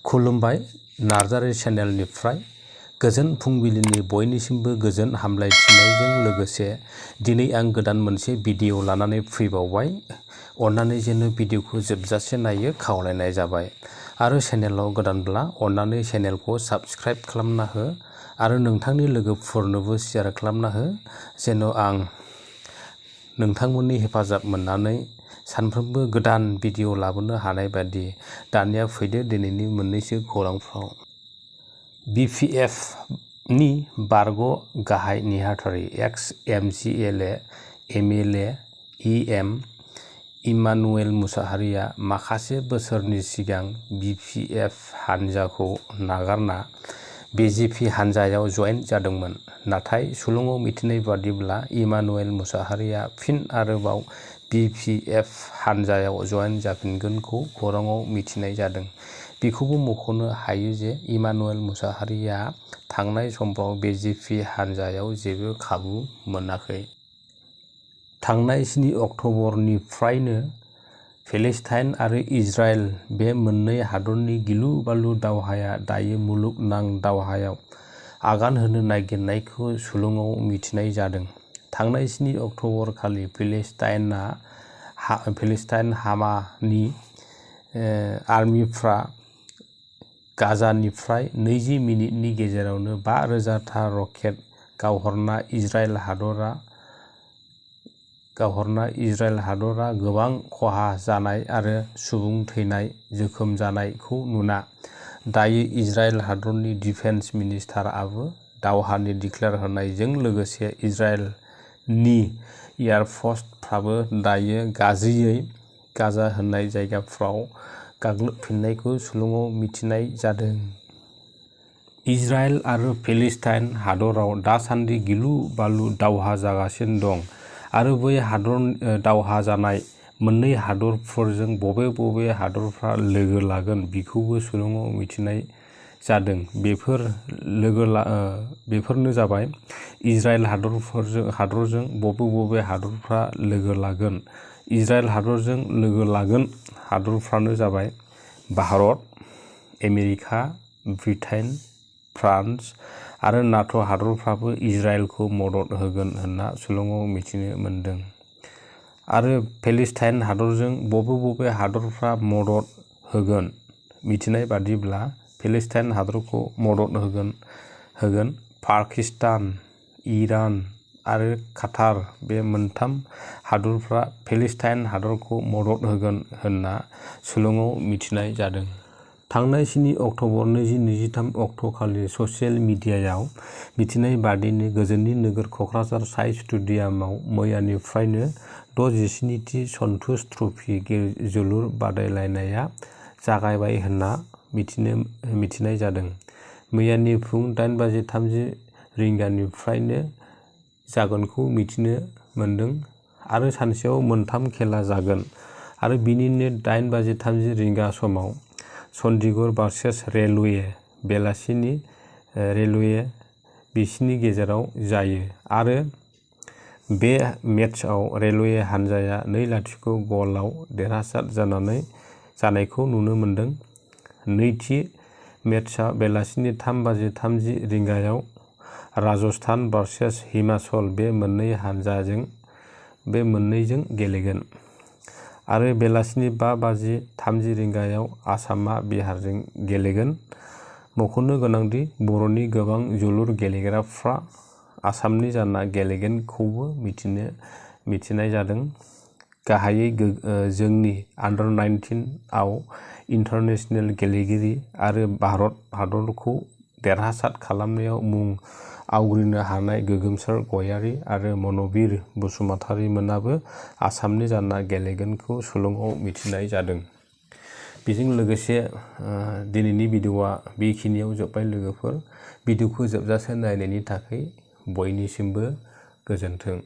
खुलुमबाय नार्जारी चेनेलनिफ्राय गोजोन फुंबिलिनि बयनिसिमबो गोजोन हामलायथिनायजों लोगोसे दिनै आं गोदान मोनसे भिडिअ लानानै फैबावबाय। अन्नानै जेन' भिडिअखौ जोबजासे नायो खावलायनाय जाबाय आरो चेनेलाव गोदानब्ला अन्नानै चेनेलखौ साबस्क्राइब खालामना हो आरो नोंथांनि लोगोफोरनोबो शेयार खालामना हो जेन' आं नोंथांमोननि हेफाजाब मोननानै सानफ्रोमबो गोदान भिडिअ लाबोनो हानाय बायदि। दानिया फैदो दिनैनि मोननैसो खौरांफ्राव। BPF नि बारग' गाहाय नेहाथारि ex MCLA MLA EM Emmanuel Mushahary माखासे बोसोरनि सिगां BPF हानजाखौ नागारना BJP हानजायाव जयेन जादोंमोन। नाथाय सुलुङाव मिथिनाय बादिब्ला इमानुएल मुसाहारिया फिन आरोबाव BPF हानजायाव जयेन जाफिनगोनखौ खौराङाव मिथिनाय जादों। बेखौबो मख'नो हायो जे इमानुएल मुसाहारिया थांनाय समफ्राव BJP हानजायाव जेबो खाबु मोनाखै। थांनाय 7 अक्ट'बरनिफ्रायनो पेलेस्टाइन आरो इजराइल बे मोननै हादरनि गिलु-बालु दावहाया दायो मुलुगनां दावहायाव आगान होनो नागिरनायखौ सुलुङाव मिथिनाय जादों। थांनाय 7 अक्ट'बर खालि पेलेस्टाइन हामानि आर्मिफ्रा गाजानिफ्राय 20 मिनिटनि गेजेरावनो 5,000 था रकेट गावहरना इजराइल हादरा गोबां खहा जानाय आरो सुबुं थैनाय जोखोम जानायखौ नुना दायो इजराइल हादरनि डिफेन्स मिनिस्टारआबो दावहानि डिक्लेयार होनायजों लोगोसे इजराइलनि एयारफर्सफ्राबो दायो गाज्रियै गाजा होनाय जायगाफ्राव गाग्लोबफिननायखौ सुलुङाव मिथिनाय जादों। इजराइल आरो पेलेस्टाइन हादराव दासान्दि गिलु-बालु दावहा जागासिनो दं आरो बै दावहा जानाय मोननै हादरफोरजों बबे हादरफ्रा लोगो लागोन बेखौबो सुलुङाव मिथिनाय जादों। बेफोरनो जाबाय इजराइल हादरजों बबे हादरफ्रा लोगो लागोन। इजराइल हादरजों लोगो लागोन हादरफ्रानो जाबाय भारत, आमेरिका, ब्रिटेन, फ्रान्स आरो नाट' हादरफ्राबो इजराइलखौ मदद होगोन होनना सुलुङाव मिथिनो मोन्दों। आरो पेलेस्टाइन हादरजों बबे हादरफ्रा मदद होगोन मिथिनाय बादिब्ला पेलेस्टाइन हादरखौ मदद होगोन पाकिस्तान, इरान आरो कातार बे मोनथाम हादरफ्रा पेलेस्टाइन हादरखौ मदद होगोन होनना सुलुङाव मिथिनाय जादों। थांनाय 7 अक्ट'बर 2023 अक्ट'खालि ससियेल मिडियायाव मिथिनाय बादिनो गोजोननि नोगोर क'क्राझार साइ स्टेडियामाव मैयानिफ्रायनो 67थि सन्तोष ट्रफी जोलुर बादायलायनाया जागायबाय होनना मिथिनाय जादों। मैयानि फुं 8:30 रिंगानिफ्रायनो जागोनखौ मिथिनो मोन्दों आरो सानसेयाव 3 खेला जागोन आरो बिनिनो 8:30 रिंगा समाव चन्डीगढ़ भार्सेस रेलवे बेलासिनि रेलवे बिसिनि गेजेराव जायो आरो बे मेचआव रेलवे हानजाया 2-0 गलाव देरहासार जानायखौ नुनो मोन्दों। नैथि मेचआ बेलासिनि 3:30 रिंगायाव राजस्थान भार्सेस हिमाचल बे मोननैजों गेलेगोन आरो बेलासिनि 5:30 रिंगायाव आसामआ बिहारजों गेलेगोन। मख'नो गोनांदि बर'नि गोबां जोलुर गेलेग्राफ्रा आसामनि जाना गेलेगोनखौबो मिथिनाय जादों। गाहायै जोंनि अंडर-19 आव इन्टारनेशनेल गेलेगिरि आरो भारत हादरखौ देरहासार खालामनायाव मुं आवग्रिनो हानाय गोगोमसार गयारी आरो मन'बिर बसुमतारीमोनाबो आसामनि जाना गेलेगोनखौ सुलुङाव मिथिनाय जादों। बेजों लोगोसे दिनैनि भिडिअआ बेखिनियाव जोब्बाय लोगोफोर। भिडिअखौ जोबजासे नायनायनि थाखाय बयनिसिमबो गोजोन्थों।